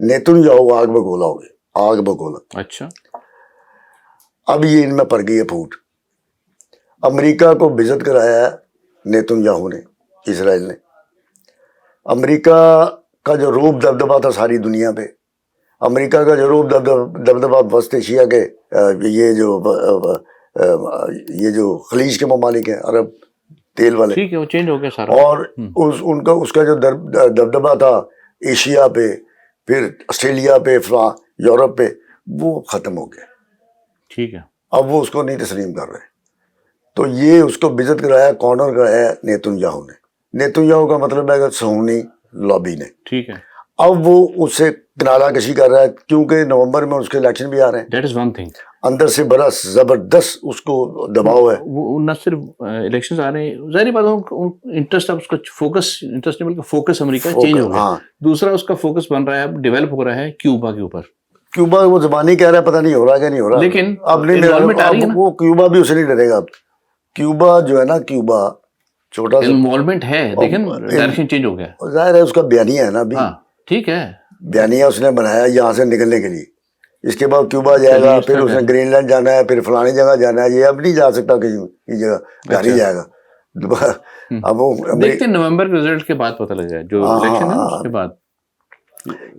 Nitin Yahoo آگ بگولا ہو گیا، آگ بگولا. اچھا. اب یہ ان میں پڑ گئی ہے پھوٹ. امریکہ کو بزت کرایا ہے نیتن یاہو نے، اسرائیل نے. امریکہ کا جو روب دبدبا تھا ساری دنیا پہ، امریکہ کا جو روب دبدبا وسط ایشیا کے یہ جو خلیج کے ممالک ہیں، عرب تیل والے، ٹھیک ہے، وہ چینج ہو گیا سارا. اور اس کا جو دبدبا تھا ایشیا پہ، پھر آسٹریلیا پہ، یورپ پہ، وہ ختم ہو گیا. ٹھیک ہے. اب وہ اس کو نہیں تسلیم کر رہے. تو یہ اس کو بزت کرایا، کارنر کرایا نیتن یاہو نے. نیتن یاہو کا مطلب ہے کہ صہیونی لابی نے. ٹھیک ہے. اب وہ اس سے کنارہ کشی کر رہا ہے، کیونکہ نومبر میں اس کے الیکشن بھی آ رہے ہیں. That is one thing. اندر سے بڑا زبردست اس کو دباؤ ہے. وہ نہ صرف الیکشنز آ رہے ہیں، ظاہری بات ہے انٹرسٹ، اب اس کا فوکس، انٹرسٹ نہیں بلکہ فوکس امریکہ چینج ہو گیا. دوسرا اس کا فوکس بن رہا ہے، اب ڈیولپ ہو رہا ہے کیوبا کے اوپر. کیوبا وہ زبانی کہہ رہا ہے، پتہ نہیں ہو رہا کہ نہیں ہو رہا. لیکن اب نہیں، وہ کیوبا بھی اسے نہیں ڈرے گا. اب کیوبا جو ہے نا، کیوبا چھوٹا سا انوالومنٹ ہے، لیکن ڈائریکشن چینج ہو گیا. ظاہر ہے اس کا بیانیہ ہے نا ابھی. ہاں ٹھیک ہے، بیانیہ اس نے بنایا یہاں سے نکلنے کے لیے. اس کے بعد کیوبا جائے گا، پھر اس نے گرین لینڈ جانا ہے، پھر فلانی جگہ جانا ہے. یہ اب نہیں جا سکتا کہیں کی جگہ، گھر ہی جائے گا. اب وہ دیکھتے ہیں نومبر کے رزلٹ کے بعد پتہ لگ جائے، جو الیکشن ہے اس کے بعد.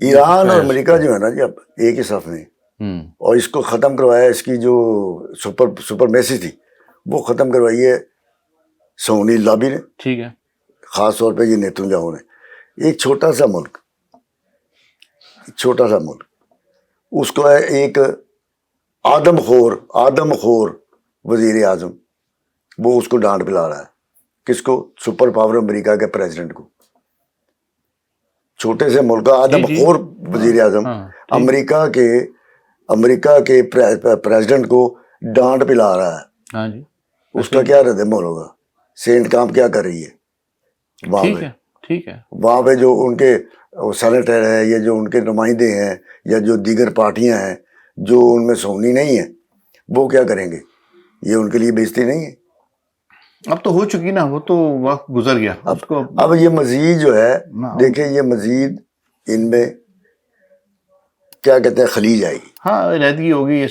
ایران اور امریکہ جو ہے نا جی، اب ایک ہی صف میں، اور اس کو ختم کروایا، اس کی جو سپرمیسی تھی وہ ختم کروائی ہے صہیونی لابی نے. ٹھیک ہے. خاص طور پہ یہ نیتن یاہو نے. ایک چھوٹا سا ملک اس کو ہے ایک آدم خور وزیر اعظم، وہ اس کو ڈانٹ پلا رہا ہے. کس کو؟ سپر پاور امریکہ کے پریزیڈنٹ کو. چھوٹے سے ملک کا آدم خور وزیر اعظم امریکہ کے پریزیڈنٹ کو ڈانٹ پلا رہا ہے. ہاں جی. اس کا کیا رد عمل ہوگا؟ سینٹ کام کیا کر رہی ہے وہاں پہ؟ ٹھیک ہے. وہاں پہ جو ان کے سینیٹر ہے، یا جو ان کے نمائندے ہیں، یا جو دیگر پارٹیاں ہیں جو ان میں صہیونی نہیں ہیں، وہ کیا کریں گے؟ یہ ان کے لیے بےزتی نہیں ہے؟ اب تو ہو چکی نا، وہ تو وقت گزر گیا. اب یہ مزید جو ہے، دیکھیں یہ مزید ان میں کیا کہتے ہیں خلیج آئے گی. ہاں علیحدگی ہوگی،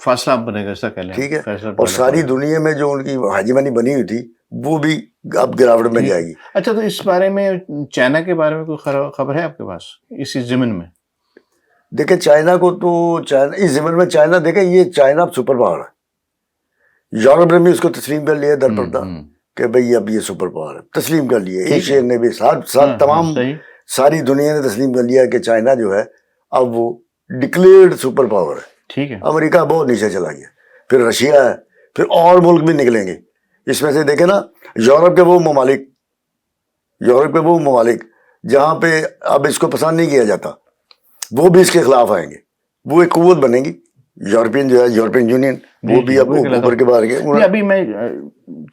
فاصلہ بنے گا، ایسا کہہ لیں. ٹھیک ہے. اور ساری دنیا میں جو ان کی ہیجمنی بنی ہوئی تھی وہ بھی اب گراوٹ میں جائے گی. اچھا، تو اس بارے میں چائنا کے بارے میں کوئی خبر ہے آپ کے پاس اسی ضمن میں؟ دیکھیں چائنا کو تو اس ضمن میں چائنا، دیکھیں یہ چائنا سپر پاور ہے. یورپ نے بھی اس کو تسلیم کر لیا در پردہ کہ بھئی اب یہ سپر پاور ہے، تسلیم کر لیا. ایشیا نے بھی، تمام ساری دنیا نے تسلیم کر لیا کہ چائنا جو ہے اب وہ ڈکلیئرڈ سپر پاور ہے. ٹھیک ہے. امریکہ بہت نیچے چلا گیا، پھر رشیا ہے، پھر اور ملک بھی نکلیں گے. اس میں سے دیکھیں نا، یورپ کے وہ ممالک جہاں پہ اب اس کو پسند نہیں کیا جاتا، وہ بھی اس کے خلاف آئیں گے. وہ ایک قوت بنے گی. یورپین جو ہے، یورپین یونین، وہ بھی اب اوپر کے باہر گئے. ابھی میں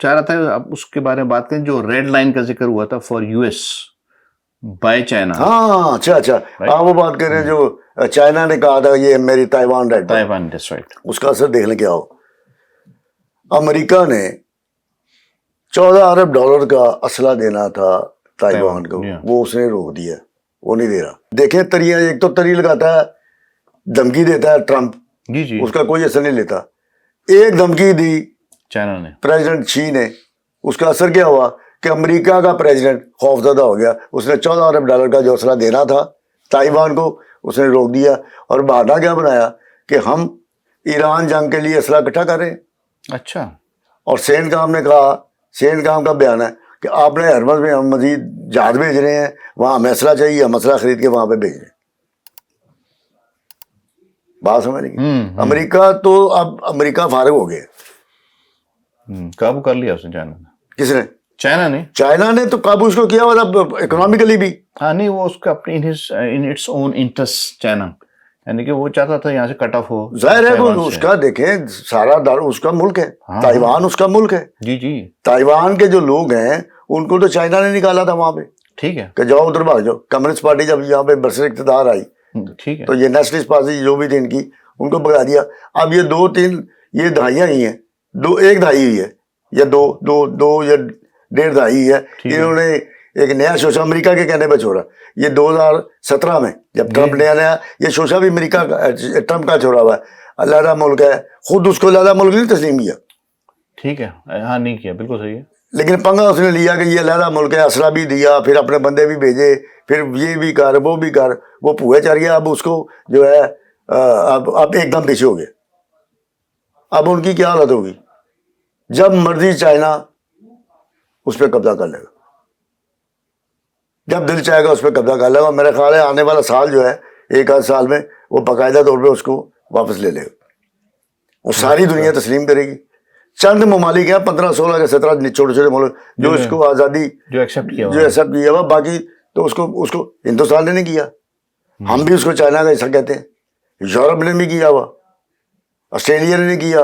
چاہ رہا تھا اب اس کے بارے میں بات کریں، جو ریڈ لائن کا ذکر ہوا تھا for U S by China. ہاں اچھا، آپ وہ بات کر رہے ہیں جو چائنا نے کہا تھا یہ میری تائیوان رائٹ. اس کا اثر دیکھ لیں کیا ہو. امریکہ نے $14 ارب کا اسلحہ دینا تھا تائیوان کو، وہ اس نے روک دیا، وہ نہیں دے رہا. دیکھیں تری، ایک تو تری لگاتا ہے، دھمکی دیتا ہے ٹرمپ، جی اس کا کوئی اثر نہیں لیتا. ایک دھمکی دی چائنا نے، پریزیڈنٹ شی نے، اس کا اثر کیا ہوا کہ امریکہ کا پریزیڈنٹ خوف زدہ ہو گیا. اس نے $14 ارب کا جو اسلحہ دینا تھا تائیوان کو، اس نے روک دیا. اور بہانہ کیا بنایا کہ ہم ایران جنگ کے لیے اسلحہ اکٹھا کر رہے ہیں. اچھا. اور سین کام کا بیان ہے کہ آپ نے ہرمز میں ہم مزید جہاز بھیج رہے ہیں، وہاں ہمیں اسلحہ چاہیے، ہم اسلحہ خرید کے وہاں پہ بھیج رہے ہیں. بات سمجھ رہی؟ امریکہ تو اب امریکہ فارغ ہو گیا. قابو کر لیا اس نے چائنا نے. کس نے؟ چائنا نے تو قابو اس کو کیا ہوا تھا اکنامکلی بھی. ہاں نہیں، وہ اس کا اپنی in its own interest China, یعنی کہ وہ چاہتا تھا یہاں سے کٹ آف ہو. ظاہر ہے وہ اس کا، دیکھیں سارا اس کا ملک ہے، تائیوان اس کا ملک ہے. جی. تائیوان کے جو لوگ ہیں ان کو تو چائنا نے نکالا تھا وہاں پہ. ٹھیک ہے. کہ جاؤ ادھر بھاگ جاؤ. کمیونسٹ پارٹی جب یہاں پہ برسر اقتدار آئی، ٹھیک ہے، تو یہ نیشنلسٹ پارٹی جو بھی تھی ان کی، ان کو بگا دیا. اب یہ 2-3 یہ دہائیاں ہی ہیں، ایک دہائی ہوئی ہے، یا دو یا 1.5 دہائی ہے، انہوں نے ایک نیا شوشہ امریکہ کے کہنے پہ چھوڑا. یہ 2017 میں جب ٹرمپ نیا یہ شوشہ بھی امریکہ کا ٹرمپ کا چھوڑا ہوا ہے. علیحدہ ملک ہے, خود اس کو علیحدہ ملک نہیں تسلیم کیا. ٹھیک ہے, ہاں نہیں کیا, بالکل صحیح ہے. لیکن پنگا اس نے لیا کہ یہ علیحدہ ملک ہے, اسلحہ بھی دیا, پھر اپنے بندے بھی بھیجے, پھر یہ بھی کر وہ بھی کر, وہ پوئے چڑھ گیا. اب اس کو جو ہے اب ایک دم پیچھے ہو گیا. اب ان کی کیا حالت ہوگی؟ جب مرضی چائنا اس پہ قبضہ کر لے گا, جب دل چاہے گا اس پہ قبضہ کر لے گا. میرا خیال ہے آنے والا سال جو ہے, ایک آدھ سال میں وہ باقاعدہ طور پہ اس کو واپس لے لے گا. وہ ساری دنیا تسلیم کرے گی. چند ممالک ہیں 15 16 کے 17 چھوٹے چھوٹے ملک جو اس کو آزادی جو ایکسیپٹ کیا ہوا, باقی تو اس کو ہندوستان نے نہیں کیا. ہم بھی اس کو چائنا کا حصہ کہتے ہیں, یورپ نے بھی کیا ہوا, آسٹریلیا نے نہیں کیا,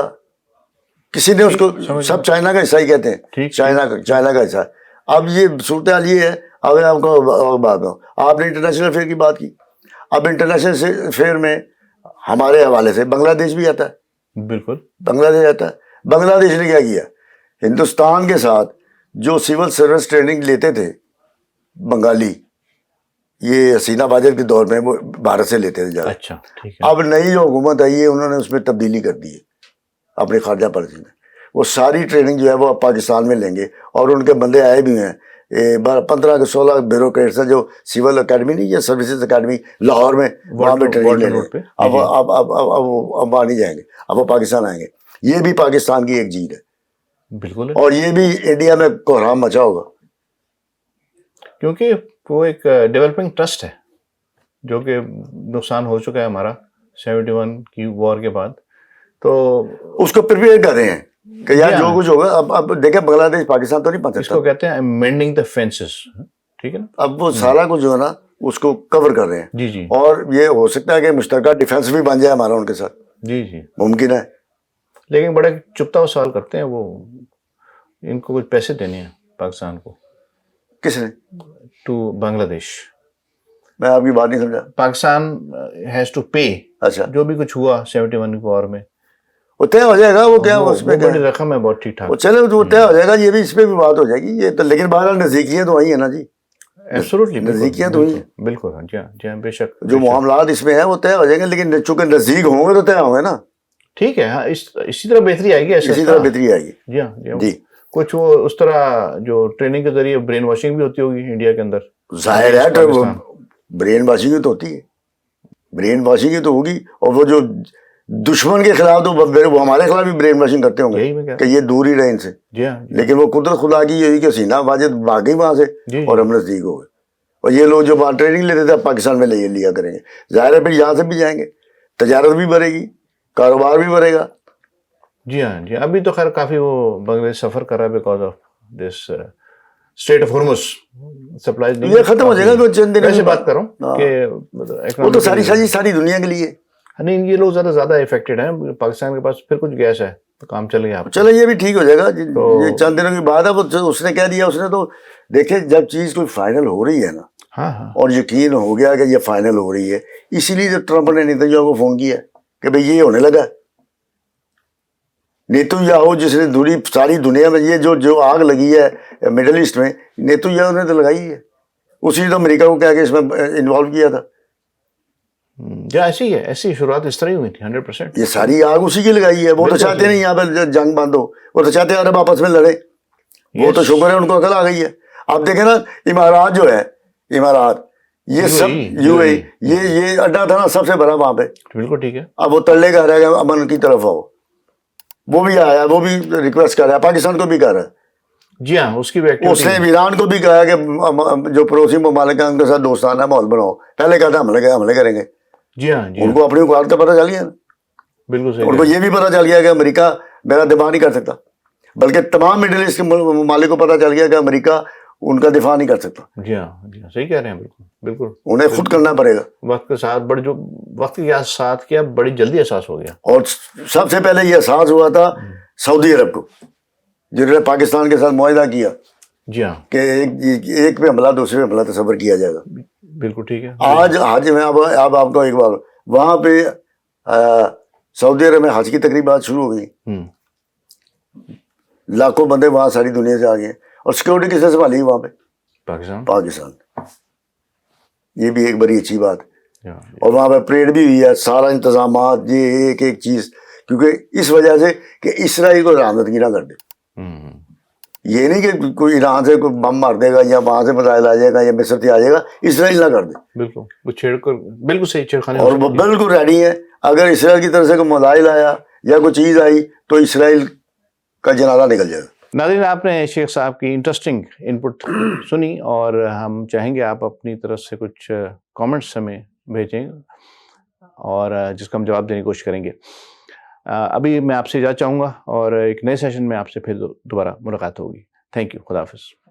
کسی نے اس کو, سب چائنا کا حصہ ہی کہتے ہیں, چائنا کا حصہ. اب یہ صورتحال یہ ہے. اب آپ کو بات ہوں, آپ نے انٹرنیشنل افیئر کی بات کی. اب انٹرنیشنل افیئر میں ہمارے حوالے سے بنگلہ دیش بھی آتا ہے. بالکل بنگلہ دیش آتا ہے. بنگلہ دیش نے کیا کیا, ہندوستان کے ساتھ جو سول سروس ٹریننگ لیتے تھے بنگالی, یہ حسینہ واجد کے دور میں وہ بھارت سے لیتے تھے جا. اچھا ٹھیک ہے. اب نئی جو حکومت آئی ہے انہوں نے اس میں تبدیلی کر دی ہے اپنی خارجہ پالیسی میں. وہ ساری ٹریننگ جو ہے وہ اب پاکستان میں لیں گے, اور ان کے بندے آئے بھی ہیں. 15 کے 16 بیوروکریٹس ہیں جو سول اکیڈمی نہیں, یہ سروسز اکیڈمی لاہور میں, وہاں پہ ٹریننگ لے رہے ہیں. اب وہاں نہیں جائیں گے, اب وہ پاکستان آئیں گے. یہ بھی پاکستان کی ایک جیت ہے. بالکل. اور یہ بھی انڈیا میں کوہرام مچا ہوگا, کیونکہ وہ ایک ڈیولپنگ ٹرسٹ ہے جو کہ نقصان ہو چکا ہے ہمارا 71 کی وار کے بعد. تو اس کو پریپیئر کر رہے ہیں کہ یار جو کچھ ہوگا. اب دیکھیں بنگلہ دیش پاکستان تو نہیں پہنچ اس کو کہتے ہیں مینڈنگ دا فینسز, ٹھیک ہے نا. اب وہ سارا کچھ جو ہے نا اس کو کور کر رہے ہیں. جی جی. اور یہ ہو سکتا ہے کہ مشترکہ ڈیفینس بھی بن جائے ہمارا ان کے ساتھ. جی جی ممکن ہے. لیکن بڑے چپتا ہوا سوال کرتے ہیں وہ, ان کو کچھ پیسے دینے ہیں پاکستان کو. کس نے؟ ٹو بنگلہ دیش. میں آپ کی بات نہیں سمجھا. Pakistan has to pay. اچھا, جو بھی کچھ ہوا 71 کی وار میں وہ طے ہو جائے گا. وہ کیا اس میں بڑی رقم ہے, بہت ٹھیک ٹھاک. وہ چلے وہ طے ہو جائے گا. یہ بھی اس پہ بھی بات ہو جائے گی یہ تو. لیکن بہرحال نزدیکیاں تو وہی ہیں نا جی. ایبسولوٹلی نزدیکیاں تو وہی ہیں. بالکل. جی ہاں جی ہاں, بے شک. جو معاملات اس میں ہیں وہ طے ہو جائیں گے, لیکن چونکہ نزدیک ہوں گے تو طے ہوں گے نا. ٹھیک ہے. ہاں اسی طرح بہتری آئے گی. اسی طرح بہتری آئے گی. جی ہاں جی ہاں. جی کچھ وہ اس طرح جو ٹریننگ کے ذریعے برین واشنگ بھی ہوتی ہوگی انڈیا کے اندر. ظاہر ہے برین واشنگ تو ہوتی ہے, برین واشنگ تو ہوگی. اور وہ جو دشمن کے خلاف تو وہ ہمارے خلاف بھی برین واشنگ کرتے ہوں گے کہ یہ دور ہی رہے ان سے. جی ہاں. لیکن وہ قدرت خدا کی یہی کہ حسینہ واجد بھاگی وہاں سے اور ہم نزدیک ہو گئے. اور یہ لوگ جو وہاں ٹریننگ لیتے تھے پاکستان میں لیا کریں گے. ظاہر ہے پھر یہاں سے بھی جائیں گے, تجارت بھی بڑھے گی, کاروبار بھی بڑھے گا. جی ہاں جی. ابھی تو خیر کافی وہ بنگلہ دیش سفر کر رہا ہے because of this strait of Hormuz supplies. یہ ختم ہو جائے گا تو چند دنوں سے بات کر رہا ہوں کہ وہ تو ساری دنیا کے لیے. نہیں, یہ لوگ زیادہ افیکٹڈ ہیں. پاکستان کے پاس پھر کچھ گیس ہے تو کام چل گیا. چلو یہ بھی ٹھیک ہو جائے گا. یہ چند دنوں کی بات ہے. وہ اس نے کہہ دیا, اس نے تو دیکھیں جب چیز کوئی فائنل ہو رہی ہے نا, ہاں ہاں, اور یقین ہو گیا کہ یہ فائنل ہو رہی ہے, اسی لیے جو ٹرمپ نے نیتن کو فون کیا کہ بھئی یہ ہونے لگا. نیتن جس نے ساری دنیا میں یہ جو آگ لگی ہے مڈل ایسٹ میں, نیتن نے تو لگائی ہے. اسی نے تو امریکہ کو کہہ کے اس میں انوالو کیا تھا. ایسی ہی ہے, ایسی شروعات اس طرح ہی ہوئی تھی 100%. یہ ساری آگ اسی کی لگائی ہے. وہ تو چاہتے نہیں یہاں پہ جنگ بند ہو, وہ تو چاہتے ہیں عرب آپس میں لڑے. وہ تو شکر ہے ان کو عقل آ گئی ہے. آپ دیکھیں نا امارات جو ہے, امارات یہ سب یہ اڈا تھا نا سب سے بڑا وہاں پہ. بالکل ٹھیک ہے. اب وہ تلے کا رہے گا امن کی طرف آؤ, وہ بھی آیا, وہ بھی ریکویسٹ کر رہا ہے, پاکستان کو بھی کر رہا ہے. جی ہاں, اس کی بھی اس نے ایران کو بھی کہا کہ جو پڑوسی ممالک ہیں ان کے ساتھ دوستانہ ماحول بناؤ. پہلے کہا تھا حملے کریں گے. جی ہاں جی, ان کو اپنی اوقات کا پتہ چل گیا. بالکل صحیح. ان کو یہ بھی پتہ چل گیا کہ امریکہ میرا دفاع نہیں کر سکتا, بلکہ تمام مڈل ایسٹ کے ممالک کو پتہ چل گیا کہ امریکہ ان کا دفاع نہیں کر سکتا. جی ہاں جی ہاں, صحیح کہہ رہے ہیں. بالکل بالکل, انہیں خود کرنا پڑے گا. وقت کے ساتھ وقت کے ساتھ کیا بڑی جلدی احساس ہو گیا. اور سب سے پہلے یہ احساس ہوا تھا سعودی عرب کو, جنہوں نے پاکستان کے ساتھ معاہدہ کیا. جی ہاں, کہ ایک پہ حملہ دوسرے پہ حملہ تصور کیا جائے گا. بالکل ٹھیک ہے. آج میں اب آپ کو ایک بار وہاں پہ سعودی عرب میں حج کی تقریبات شروع ہو گئی. لاکھوں بندے وہاں ساری دنیا سے آ گئے, اور سیکورٹی کس نے سنبھالی وہاں پہ؟ پاکستان. یہ بھی ایک بڑی اچھی بات ہے. Yeah. اور وہاں پہ پریڈ بھی ہوئی ہے, سارا انتظامات, یہ ایک ایک چیز, کیونکہ اس وجہ سے کہ اسرائیل کو رامدگی نہ کر دے. یہ نہیں کہ کوئی ایران سے کوئی بم مار دے گا یا وہاں سے میزائل آ جائے گا یا مصر سے آ جائے گا, اسرائیل نہ کر دے. بالکل وہ چھیڑ کر بالکل صحیح چھیڑخانی. اور وہ بالکل ریڈی ہے, اگر اسرائیل کی طرف سے کوئی میزائل آیا یا کوئی چیز آئی تو اسرائیل کا جنازہ نکل جائے گا. ناظرین, آپ نے شیخ صاحب کی انٹرسٹنگ انپٹ سنی اور ہم چاہیں گے آپ اپنی طرف سے کچھ کامنٹس ہمیں بھیجیں اور جس کا ہم جواب دینے کی کوشش کریں گے. ابھی میں آپ سے اجازت چاہوں گا اور ایک نئے سیشن میں آپ سے پھر دوبارہ ملاقات ہوگی. Thank you. خدا حافظ.